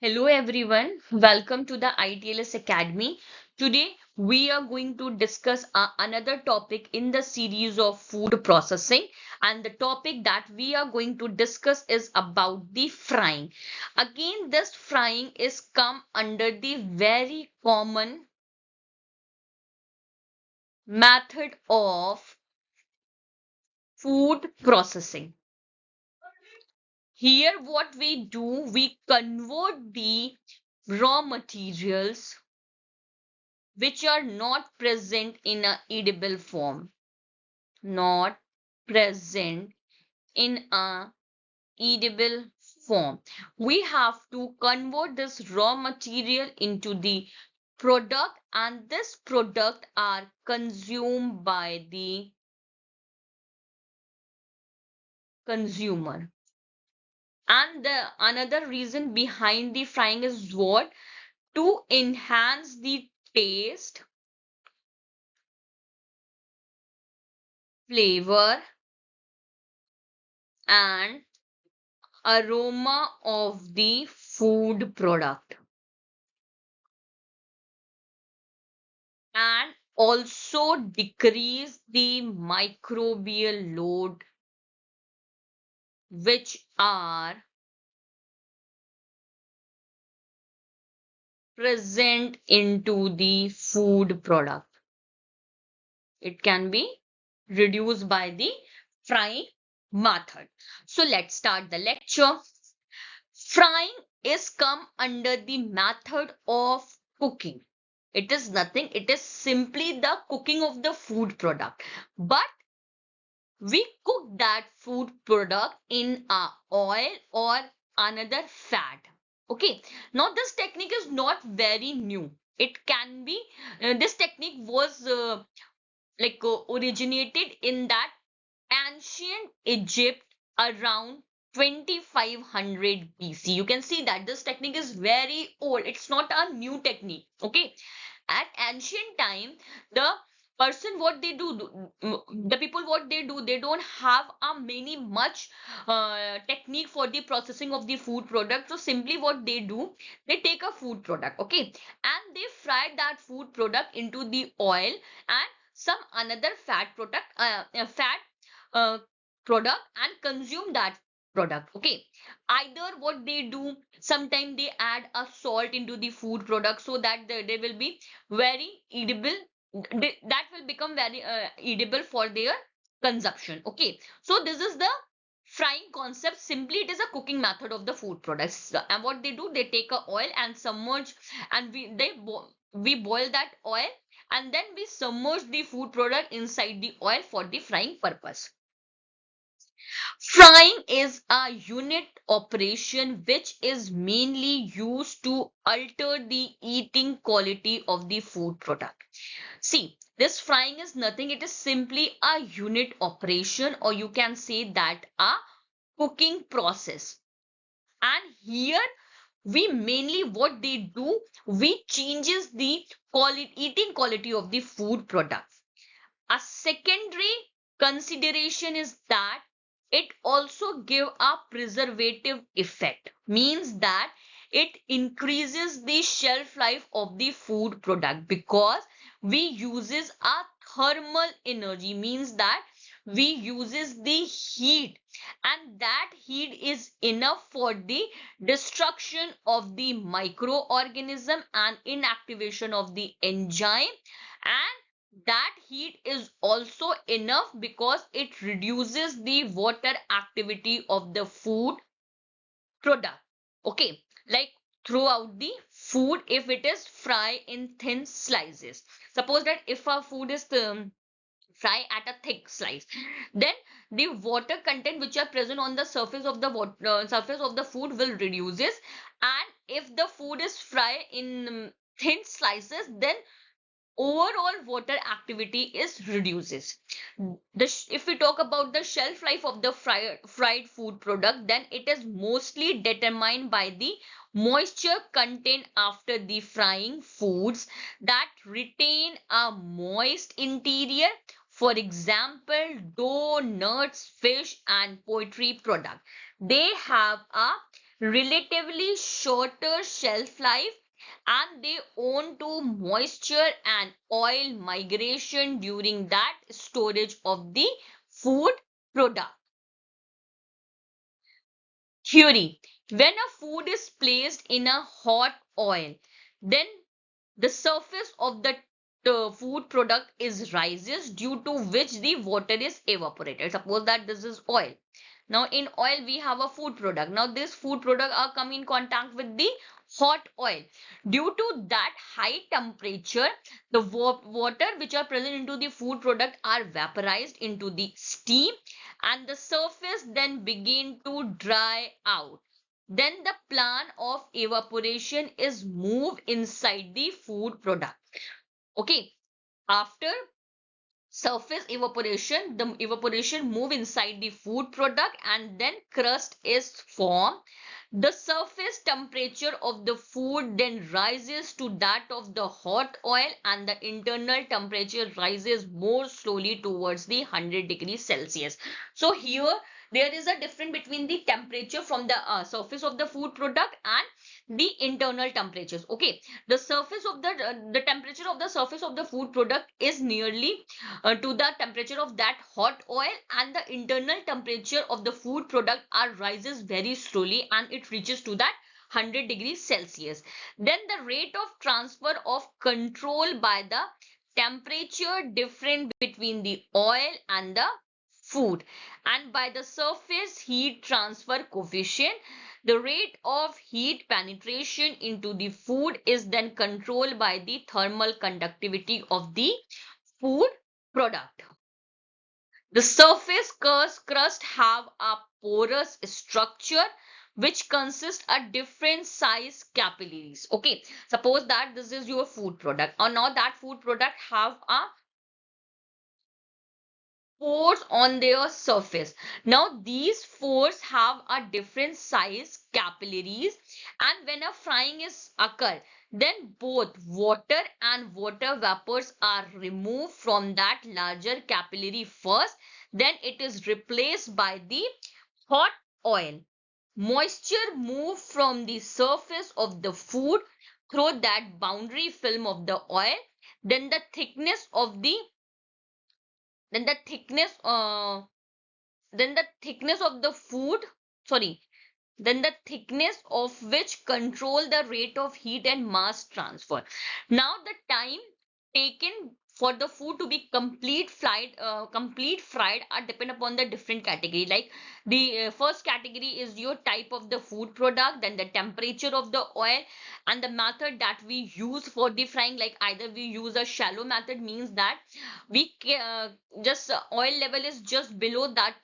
Hello everyone, welcome to the ITLS Academy. Today we are going to discuss another topic in the series of food processing, and the topic that we are going to discuss is about the frying. Again, this frying is come under the very common method of food processing. Here what we do, we convert the raw materials which are not present in a edible form, not present in a edible form. We have to convert this raw material into the product, and this product are consumed by the consumer. And the another reason behind the frying is what? To enhance the taste, flavor, and aroma of the food product, and also decrease the microbial load which are present into the food product. It can be reduced by the frying method. So let's start the lecture. Frying is come under the method of cooking. It is nothing, it is simply the cooking of the food product. But we cook that food product in a oil or another fat. Okay, now this technique is not very new. It can be this technique was originated in that ancient Egypt around 2500 BC. You can see that this technique is very old. It's not a new technique. Okay, at ancient time, the person what they the people what they don't have a many much technique for the processing of the food product. So simply what they do, they take a food product, okay, and they fry that food product into the oil and some another fat uh, product, and consume that product. Okay, either what they do, sometimes they add a salt into the food product so that they will be very edible. That will become very edible for their consumption. Okay, so this is the frying concept. Simply it is a cooking method of the food products, and what they do, they take a oil and submerge, and we boil that oil, and then we submerge the food product inside the oil for the frying purpose. Frying is a unit operation which is mainly used to alter the eating quality of the food product. See, this frying is nothing, it is simply a unit operation, or you can say that a cooking process. And here we mainly what they do, we changes the eating quality of the food products. A secondary consideration is that it also give a preservative effect, means that it increases the shelf life of the food product because we uses a thermal energy, means that we uses the heat, and that heat is enough for the destruction of the microorganism and inactivation of the enzyme, and that heat is also enough because it reduces the water activity of the food product. Okay, like throughout the food, if it is fried in thin slices, suppose that if our food is fry at a thick slice, then the water content which are present on the surface of the surface of the food will reduces, and if the food is fried in thin slices, then overall water activity is reduces. If we talk about the shelf life of the fried food product, then it is mostly determined by the moisture content after the frying foods that retain a moist interior. For example, dough, nuts, fish, and poultry product, they have a relatively shorter shelf life, and they own to moisture and oil migration during that storage of the food product. Theory: when a food is placed in a hot oil, then the surface of the food product is rises, due to which the water is evaporated. Suppose that this is oil. Now in oil we have a food product. Now this food product are come in contact with the hot oil. Due to that high temperature, the water which are present into the food product are vaporized into the steam, and the surface then begin to dry out. Then the plan of evaporation is moved inside the food product. Okay, after surface evaporation, the evaporation move inside the food product, and then crust is formed. The surface temperature of the food then rises to that of the hot oil, and the internal temperature rises more slowly towards the 100 degrees Celsius. So here there is a difference between the temperature from the surface of the food product and the internal temperatures. Okay, the surface of the temperature of the surface of the food product is nearly to the temperature of that hot oil, and the internal temperature of the food product are rises very slowly, and it reaches to that 100 degrees Celsius. Then the rate of transfer of control by the temperature difference between the oil and the food, and by the surface heat transfer coefficient. The rate of heat penetration into the food is then controlled by the thermal conductivity of the food product. The surface crust have a porous structure which consists of different size capillaries. Okay, suppose that this is your food product, or now that food product have a pores on their surface. Now these pores have a different size capillaries, and when a frying is occur, then both water and water vapors are removed from that larger capillary first, then it is replaced by the hot oil. Moisture move from the surface of the food through that boundary film of the oil, then the thickness of the then the thickness then the thickness of the food sorry then the thickness of which control the rate of heat and mass transfer. Now the time taken for the food to be complete fried are depend upon the different category. Like the first category is your type of the food product, then the temperature of the oil, and the method that we use for the frying. Like either we use a shallow method, means that we just oil level is just below that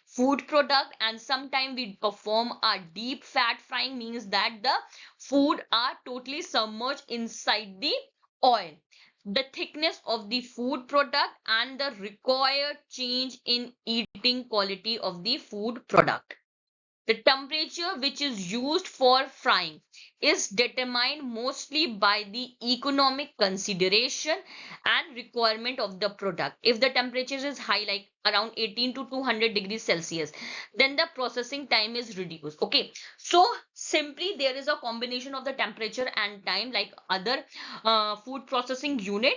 food product, and sometime we perform a deep fat frying, means that the food are totally submerged inside the oil. The thickness of the food product and the required change in eating quality of the food product. The temperature which is used for frying is determined mostly by the economic consideration and requirement of the product. If the temperature is high, like around 18 to 200 degrees Celsius, then the processing time is reduced. Okay, so simply there is a combination of the temperature and time, like other food processing unit.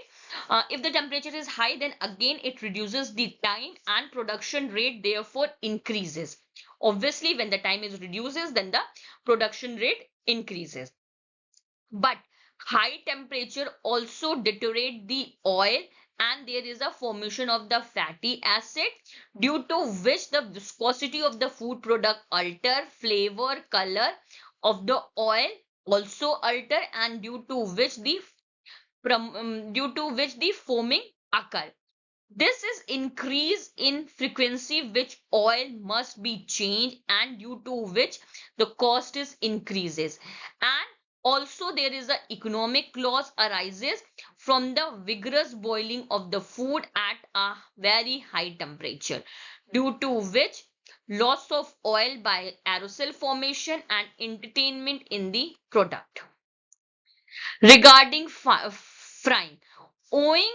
If the temperature is high, then again it reduces the time and production rate therefore increases. Obviously, when the time is reduces, then the production rate increases. But high temperature also deteriorate the oil, and there is a formation of the fatty acid, due to which the viscosity of the food product alter, flavor, color of the oil also alter, and due to which the foaming occur. This is increase in frequency which oil must be changed, and due to which the cost is increases. And also there is a economic loss arises from the vigorous boiling of the food at a very high temperature, due to which loss of oil by aerosol formation and entertainment in the product. Regarding frying, owing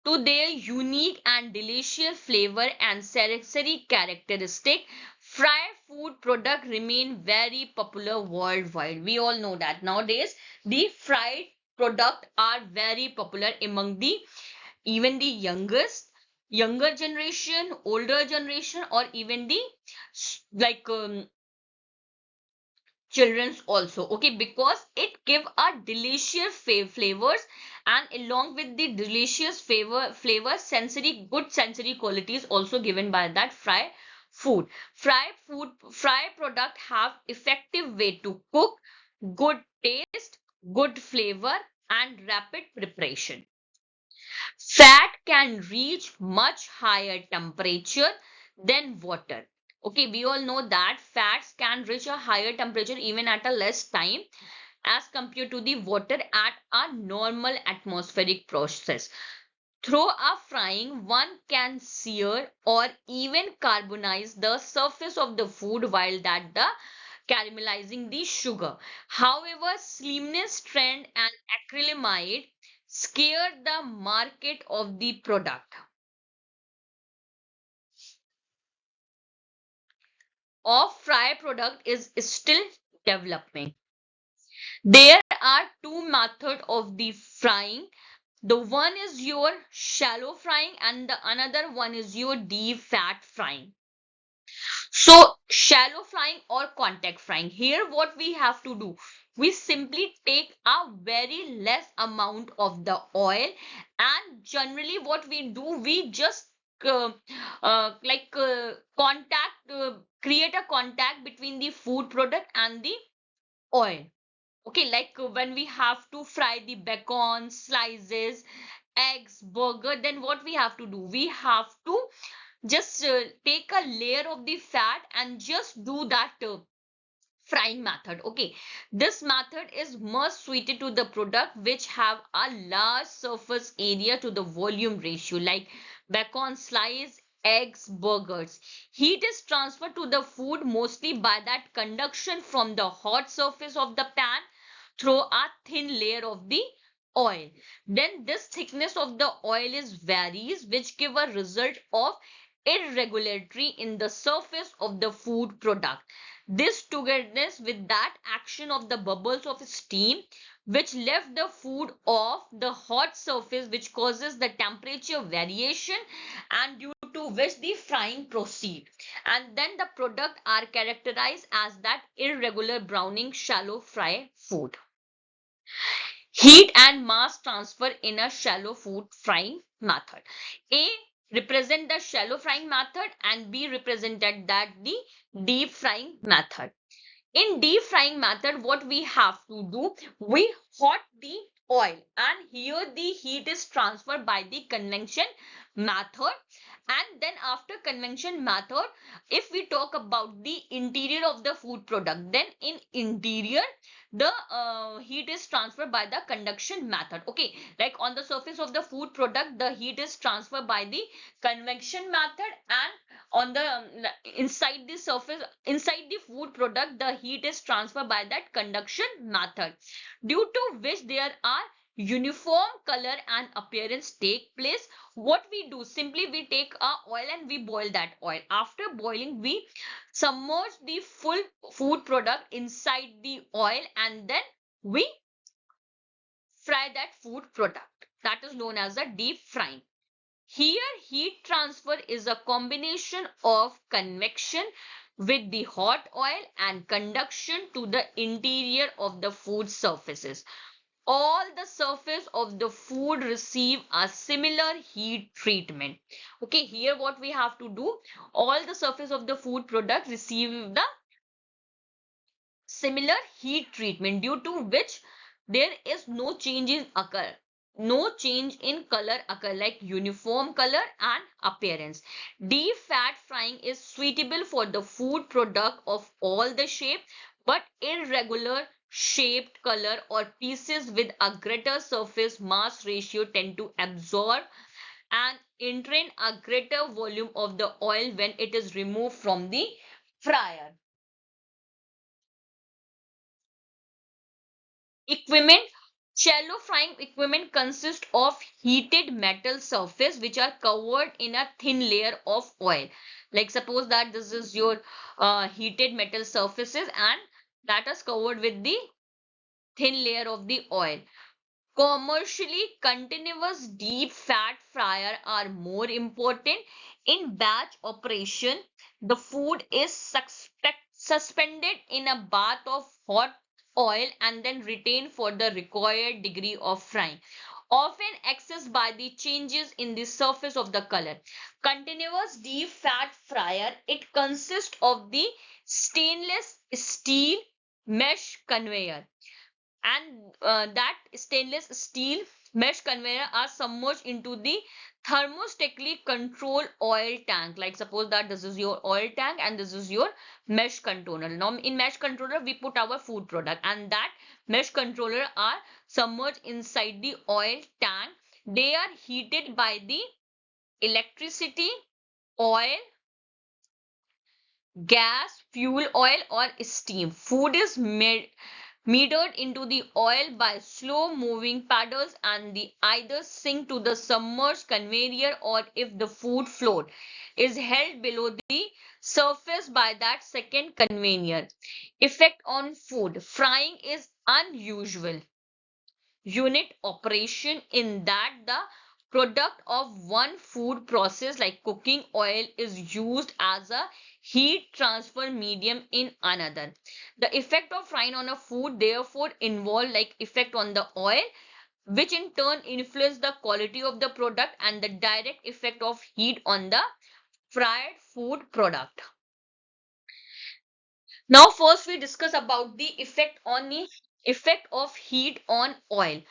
to their unique and delicious flavor and sensory characteristic, Fried food product remain very popular worldwide. We all know that nowadays the fried product are very popular among the even the younger generation, older generation, or even the like children's also. Okay, because it give a delicious flavors, and along with the delicious flavor sensory good sensory qualities also given by that food fried product have effective way to cook, good taste, good flavor, and rapid preparation. Fat can reach much higher temperature than water. Okay, we all know that fats can reach a higher temperature even at a less time as compared to the water at a normal atmospheric process. Through a frying, one can sear or even carbonize the surface of the food while that the caramelizing the sugar. However, slimness trend and acrylamide scare the market of the product. Of fry product is still developing. There are two methods of the frying. The one is your shallow frying and the another one is your deep fat frying. So shallow frying or contact frying. Here what we have to do, we simply take a very less amount of the oil, and generally what we do, we just uh, contact create a contact between the food product and the oil. Okay, like when we have to fry the bacon slices, eggs, burger, then what we have to do, we have to just take a layer of the fat and just do that frying method. Okay, this method is more suited to the product which have a large surface area to the volume ratio, like bacon slice, eggs, burgers. Heat is transferred to the food mostly by that conduction from the hot surface of the pan through a thin layer of the oil. Then this thickness of the oil is varies, which give a result of irregularity in the surface of the food product. This togetherness with that action of the bubbles of steam which left the food off the hot surface, which causes the temperature variation, and due to which the frying proceed, and then the product are characterized as that irregular browning shallow fry food. Heat and mass transfer in a shallow food frying method. A represent the shallow frying method and B represented that the deep frying method. In deep frying method, what we have to do, we hot the oil, and here the heat is transferred by the convection method. And then after convection method, if we talk about the interior of the food product, then in interior the heat is transferred by the conduction method. Okay, like on the surface of the food product the heat is transferred by the convection method, and on the inside the surface inside the food product the heat is transferred by that conduction method, due to which there are uniform color and appearance take place. What we do, simply we take a oil and we boil that oil. After boiling, we submerge the full food product inside the oil, and then we fry that food product. That is known as a deep frying. Here, heat transfer is a combination of convection with the hot oil and conduction to the interior of the food surfaces. All the surface of the food receive a similar heat treatment. Okay, here what we have to do, all the surface of the food product receive the similar heat treatment, due to which there is no change in occur, no change in color occur, like uniform color and appearance. Deep fat frying is suitable for the food product of all the shape, but irregular shaped color or pieces with a greater surface mass ratio tend to absorb and entrain a greater volume of the oil when it is removed from the fryer. Equipment. Shallow frying equipment consists of heated metal surface which are covered in a thin layer of oil. Like suppose that this is your heated metal surfaces and that is covered with the thin layer of the oil. Commercially, continuous deep fat fryer are more important. In batch operation, the food is suspended in a bath of hot oil and then retained for the required degree of frying, often accessed by the changes in the surface of the color. Continuous deep fat fryer, it consists of the stainless steel mesh conveyor, and that stainless steel mesh conveyor are submerged into the thermostatically controlled oil tank. Like suppose that this is your oil tank and this is your mesh controller. Now in mesh controller we put our food product and that mesh controller are submerged inside the oil tank. They are heated by the electricity, oil, gas, fuel oil or steam. Food is made metered into the oil by slow moving paddles and the either sink to the submerged conveyor, or if the food float is held below the surface by that second conveyor. Effect on food. Frying is unusual unit operation in that the product of one food process like cooking oil is used as a heat transfer medium in another. The effect of frying on a food therefore involve like effect on the oil, which in turn influence the quality of the product, and the direct effect of heat on the fried food product. Now first we discuss about the effect of heat on oil.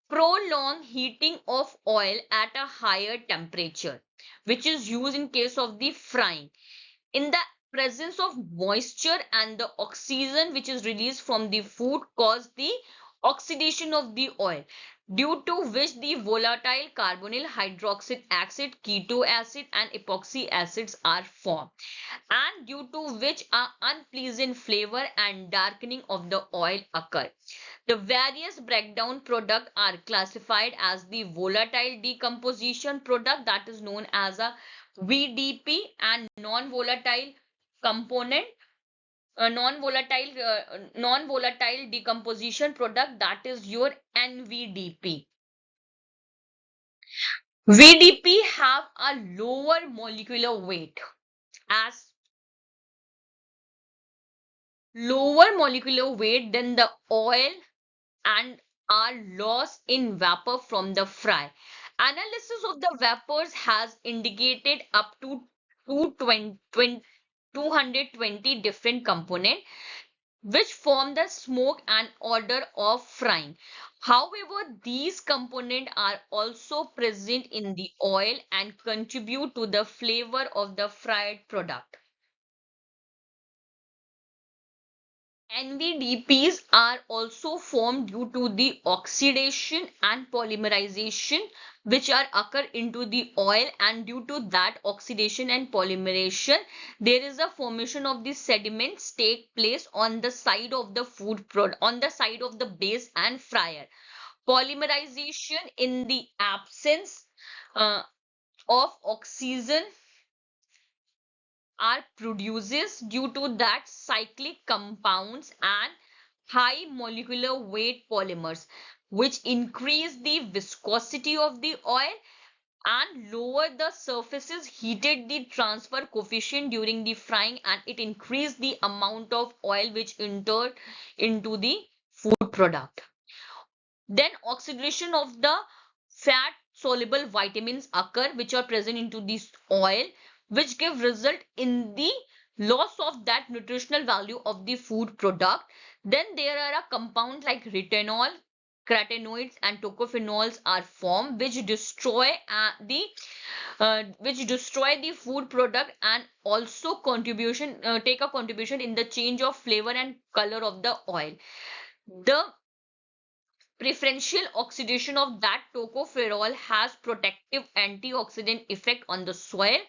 Prolonged heating of oil at a higher temperature, which is used in case of the frying. In the presence of moisture and the oxygen which is released from the food cause the oxidation of the oil, due to which the volatile carbonyl hydroxide acid, keto acid and epoxy acids are formed, and due to which a unpleasant flavor and darkening of the oil occur. The various breakdown products are classified as the volatile decomposition product, that is known as a VDP, and non-volatile component, non-volatile decomposition product, that is your NVDP. VDP have a lower molecular weight as than the oil and are lost in vapor from the fry. Analysis of the vapors has indicated up to 220 different components which form the smoke and odor of frying. However, these components are also present in the oil and contribute to the flavor of the fried product. NVDPs are also formed due to the oxidation and polymerization which are occur into the oil, and due to that oxidation and polymerization there is a formation of the sediments take place on the side of the food product, on the side of the base and fryer. Polymerization in the absence uh, of oxygen are produces due to that cyclic compounds and high molecular weight polymers which increase the viscosity of the oil and lower the surfaces heated the transfer coefficient during the frying, and it increase the amount of oil which entered into the food product. Then oxidation of the fat soluble vitamins occur which are present into this oil, which give result in the loss of that nutritional value of the food product. Then there are a compound like retinol, carotenoids and tocophenols are formed which destroy the food product and also contribution take a contribution in the change of flavor and color of the oil. The preferential oxidation of that tocopherol has protective antioxidant effect on the soil.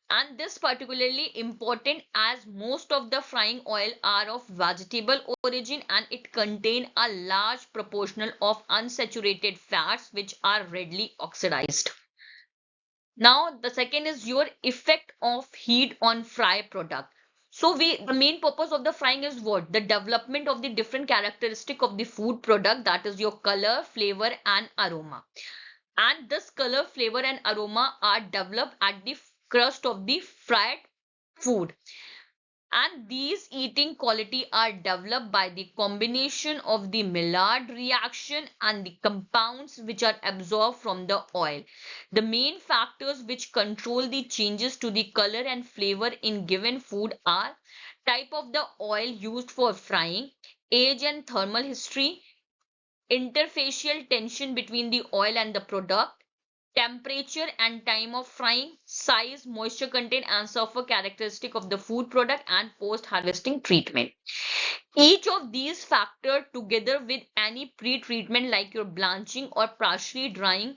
And this particularly important as most of the frying oil are of vegetable origin and it contain a large proportion of unsaturated fats which are readily oxidized. Now the second is your effect of heat on fry product. So the main purpose of the frying is what? The development of the different characteristic of the food product, that is your color, flavor and aroma. And this color, flavor and aroma are developed at the crust of the fried food. And these eating quality are developed by the combination of the Maillard reaction and the compounds which are absorbed from the oil. The main factors which control the changes to the color and flavor in given food are type of the oil used for frying, age and thermal history, interfacial tension between the oil and the product, temperature and time of frying, size, moisture content, and sulfur characteristic of the food product, and post-harvesting treatment. Each of these factors together with any pre-treatment like your blanching or partially drying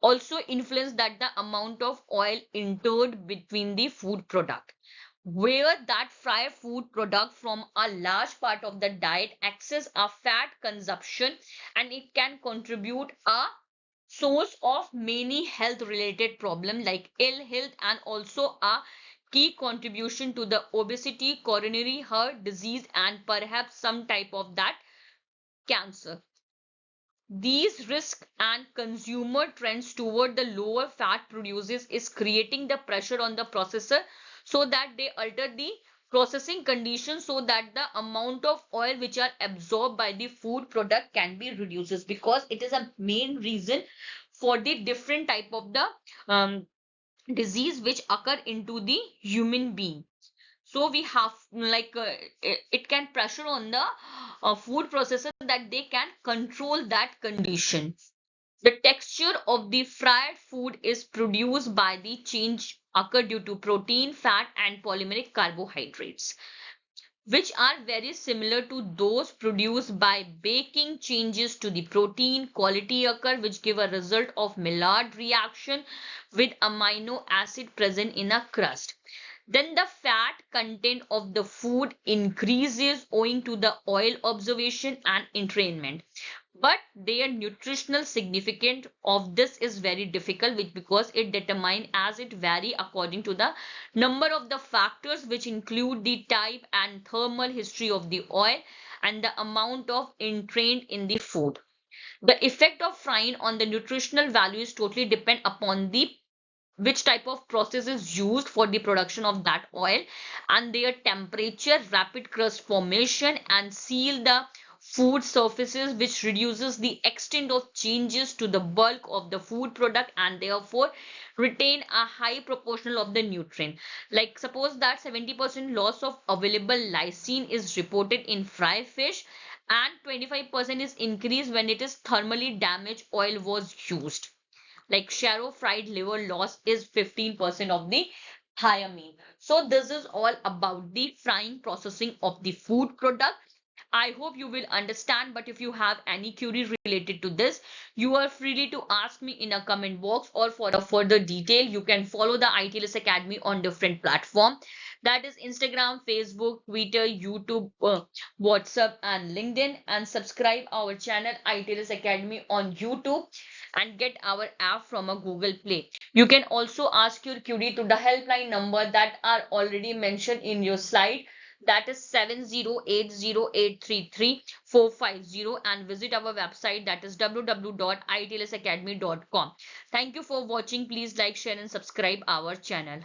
also influence that the amount of oil entered between the food product. Where that fried food product from a large part of the diet access a fat consumption and it can contribute a source of many health related problems like ill health and also a key contribution to the obesity, coronary heart disease and perhaps some type of that cancer. These risk and consumer trends toward the lower fat produces is creating the pressure on the processor so that they alter the processing conditions so that the amount of oil which are absorbed by the food product can be reduces because it is a main reason for the different type of the disease which occur into the human being. So we have like it can pressure on the food processor that they can control that condition. The texture of the fried food is produced by the change occur due to protein, fat and polymeric carbohydrates, which are very similar to those produced by baking. Changes to the protein quality occur which give a result of Maillard reaction with amino acid present in a crust. Then the fat content of the food increases owing to the oil observation and entrainment, but their nutritional significance of this is very difficult because it determine as it vary according to the number of the factors which include the type and thermal history of the oil and the amount of entrained in the food. The effect of frying on the nutritional values totally depend upon the which type of process is used for the production of that oil and their temperature, rapid crust formation and seal the food surfaces which reduces the extent of changes to the bulk of the food product and therefore retain a high proportion of the nutrient. Like suppose that 70% loss of available lysine is reported in fry fish and 25% is increased when it is thermally damaged oil was used. Like shallow fried liver loss is 15% of the thiamine. So this is all about the frying processing of the food product. I hope you will understand, but if you have any query related to this, you are free to ask me in a comment box or for a further detail, you can follow the ITLS Academy on different platform. That is Instagram, Facebook, Twitter, YouTube, WhatsApp and LinkedIn and subscribe our channel ITLS Academy on YouTube and get our app from a Google Play. You can also ask your query to the helpline number that are already mentioned in your slide, that is 7080833450 and visit our website that is www.itlsacademy.com. Thank you for watching. Please like, share and subscribe our channel.